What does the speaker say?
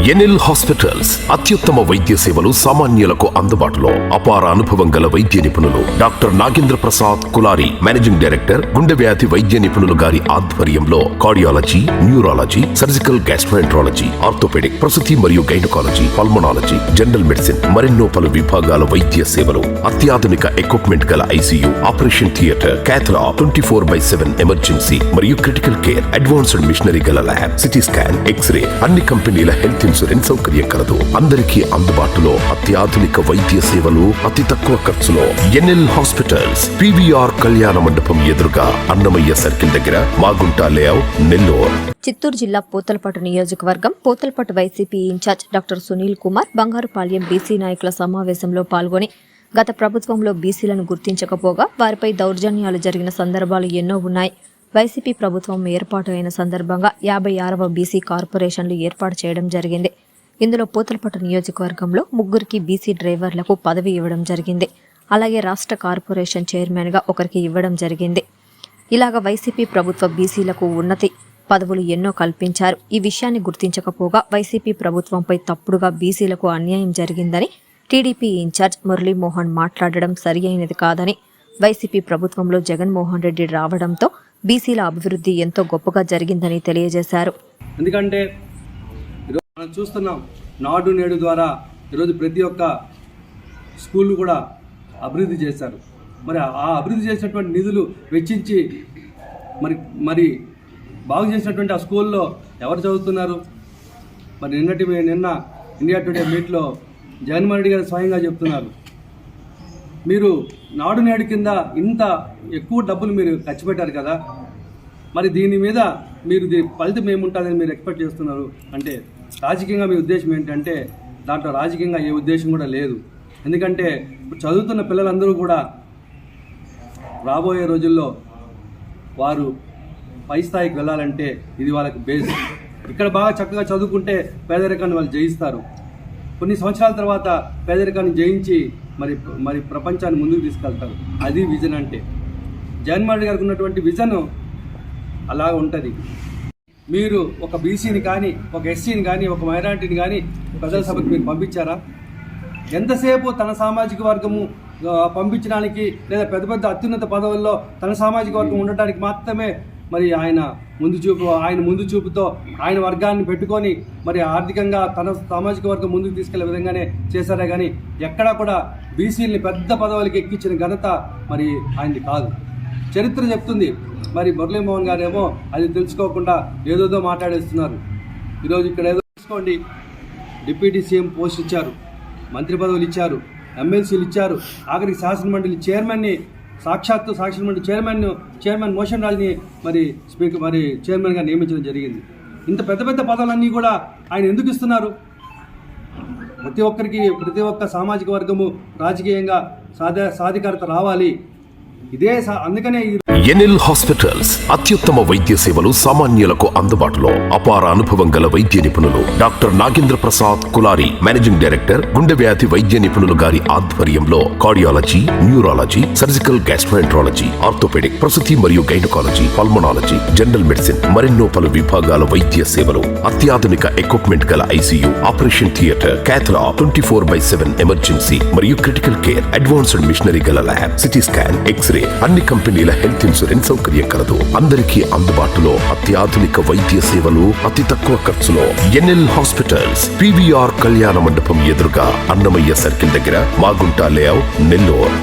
NL hospitals అత్యుత్తమ వైద్య సేవలు సామాన్యులకు అందుబాటులో. అపార అనుభవం గల వైద్య నిపుణులు doctor Nagendra Prasad Kulari, managing director, గుండె వ్యాధి వైద్య నిపుణులు గారి ఆధ్వర్యంలో cardiology, neurology, surgical gastroenterology, orthopaedic, ప్రసూతి మరియు గైనకాలజీ, పల్మనాలజీ, జనరల్ మెడిసిన్ మరెన్నో పలు విభాగాల వైద్య సేవలు, అత్యాధునిక ఎక్విప్మెంట్ గల ICU, operation theatre, cath lab, 24/7 emergency మరియు క్రిటికల్ కేర్, అడ్వాన్స్డ్ మిషనరీ గల ల్యాబ్, సిటీ స్కాన్, ఎక్స్రే, అన్ని కంపెనీల హెల్త్ ఇన్సూరెన్స్ సౌకర్యం కలదు. అందరికీ అందుబాటులో అత్యాధునిక వైద్య సేవలు అతి తక్కువ ఖర్చులో. ఎన్ఎల్ హాస్పిటల్స్, పీవీఆర్ కళ్యాణ మండపం ఎదురుగా, అన్నమయ్య సర్కిల్ దగ్గర, మాగుంట లేఅవుట్, నెల్లూరు. చిత్తూరు జిల్లా పోతలపట్టు నియోజకవర్గం Pothalapattu YCP incharge doctor Sunil Kumar Bangarupalyam BC నాయకుల సమావేశంలో పాల్గొని గత ప్రభుత్వంలో బీసీలను గుర్తించకపోగా వారిపై దౌర్జన్యాలు జరిగిన సందర్భాలు ఎన్నో ఉన్నాయి. వైసీపీ ప్రభుత్వం ఏర్పాటు అయిన సందర్భంగా 56వ బీసీ కార్పొరేషన్లు ఏర్పాటు చేయడం జరిగింది. ఇందులో పోతలపట్టు నియోజకవర్గంలో 3 బీసీ డ్రైవర్లకు పదవి ఇవ్వడం జరిగింది. అలాగే రాష్ట్ర కార్పొరేషన్ చైర్మన్గా ఒకరికి ఇవ్వడం జరిగింది. ఇలాగ వైసీపీ ప్రభుత్వ బీసీలకు ఉన్నతి పదవులు ఎన్నో కల్పించారు. ఈ విషయాన్ని గుర్తించకపోగా వైసీపీ ప్రభుత్వంపై తప్పుడుగా బీసీలకు అన్యాయం జరిగిందని టీడీపీ ఇన్ఛార్జ్ మురళీమోహన్ మాట్లాడడం సరి అయినది కాదని, వైసీపీ ప్రభుత్వంలో జగన్మోహన్ రెడ్డి రావడంతో బీసీల అభివృద్ధి ఎంతో గొప్పగా జరిగిందని తెలియజేశారు. ఎందుకంటే ఈరోజు మనం చూస్తున్నాం, నాడు నేడు ద్వారా ఈరోజు ప్రతి ఒక్క స్కూళ్ళు కూడా అభివృద్ధి చేశారు. మరి ఆ అభివృద్ధి చేసినటువంటి నిధులు వెచ్చించి మరి బాగు చేసినటువంటి ఆ స్కూల్లో ఎవరు చదువుతున్నారు? మరి నిన్న ఇండియా టుడే మీట్లో జగన్మోహన్ రెడ్డి గారు స్వయంగా చెప్తున్నారు, మీరు నాడు నేడు కింద ఇంత ఎక్కువ డబ్బులు మీరు ఖర్చు పెట్టారు కదా, మరి దీని మీద మీరు ఫలితం ఏముంటుందని మీరు ఎక్స్పెక్ట్ చేస్తున్నారు అంటే, రాజకీయంగా మీ ఉద్దేశం ఏంటంటే దాంట్లో రాజకీయంగా ఏ ఉద్దేశం కూడా లేదు. ఎందుకంటే ఇప్పుడు చదువుతున్న పిల్లలందరూ కూడా రాబోయే రోజుల్లో వారు పై స్థాయికి వెళ్ళాలంటే ఇది వాళ్ళకి బేస్. ఇక్కడ బాగా చక్కగా చదువుకుంటే పేదరికాన్ని వాళ్ళు జయిస్తారు. కొన్ని సంవత్సరాల తర్వాత పేదరికాన్ని జయించి మరి ప్రపంచాన్ని ముందుకు తీసుకెళ్తారు. అది విజన్ అంటే. జగన్మోహన్ రెడ్డి గారికి ఉన్నటువంటి విజన్ అలా ఉంటుంది. మీరు ఒక బీసీని కానీ, ఒక ఎస్సీని కానీ, ఒక మైనారిటీని కానీ ప్రజల సభకు మీరు పంపించారా? ఎంతసేపు తన సామాజిక వర్గము పంపించడానికి లేదా పెద్ద పెద్ద అత్యున్నత పదవుల్లో తన సామాజిక వర్గం ఉండటానికి మాత్రమే మరి ఆయన ముందు చూపుతో ఆయన వర్గాన్ని పెట్టుకొని మరి ఆర్థికంగా తన సామాజిక వర్గం ముందుకు తీసుకెళ్లే విధంగానే చేశారే కానీ ఎక్కడా కూడా బీసీలని పెద్ద పదవులకి ఎక్కించిన ఘనత మరి ఆయనది కాదు. చరిత్ర చెప్తుంది. మరి మురళీమోహన్ గారు ఏమో అది తెలుసుకోకుండా ఏదోదో మాట్లాడేస్తున్నారు. ఈరోజు ఇక్కడ ఏదో తీసుకోండి, డిప్యూటీ సీఎం పోస్ట్ ఇచ్చారు, మంత్రి పదవులు ఇచ్చారు, ఎమ్మెల్సీలు ఇచ్చారు, ఆఖరికి శాసనమండలి చైర్మన్ని సాక్షాత్తు శాసనమండలి చైర్మన్ మోషన్ రాజ్ని మరి చైర్మన్గా నియమించడం జరిగింది. ఇంత పెద్ద పెద్ద పదవులన్నీ కూడా ఆయన ఎందుకు ఇస్తున్నారు? ప్రతి ఒక్క సామాజిక వర్గము రాజకీయంగా సాధికారత రావాలి. అందుకనే ఎన్ఎల్ హాస్పిటల్స్ అత్యుత్తమ వైద్య సేవలు సామాన్యులకు అందుబాటులో. అపార అనుభవం గల వైద్య నిపుణులు doctor Nagendra Prasad Kulari, managing director, గుండె వ్యాధి వైద్య నిపుణులు గారి ఆధ్వర్యంలో cardiology, neurology, surgical gastroenterology, orthopaedic, ప్రసూతి మరియు గైనకాలజీ, పల్మనాలజీ, జనరల్ మెడిసిన్ మరెన్నో పలు విభాగాల వైద్య సేవలు, అత్యాధునిక ఎక్విప్మెంట్ గల ICU, operation theatre, cath lab, 24/7 emergency మరియు క్రిటికల్ కేర్, అడ్వాన్స్డ్ మిషనరీ గల ల్యాబ్, సిటీ స్కాన్, ఎక్స్రే, అన్ని కంపెనీల హెల్త్ ఇన్సూరెన్స్ సౌకర్యం కలదు. అందరికీ అందుబాటులో అత్యాధునిక వైద్య సేవలు అతి తక్కువ ఖర్చులో. ఎన్ఎల్ హాస్పిటల్స్, పీవీఆర్ కళ్యాణ మండపం ఎదురుగా, అన్నమయ్య సర్కిల్ దగ్గర, మాగుంట లేఅవుట్, నెల్లూరు.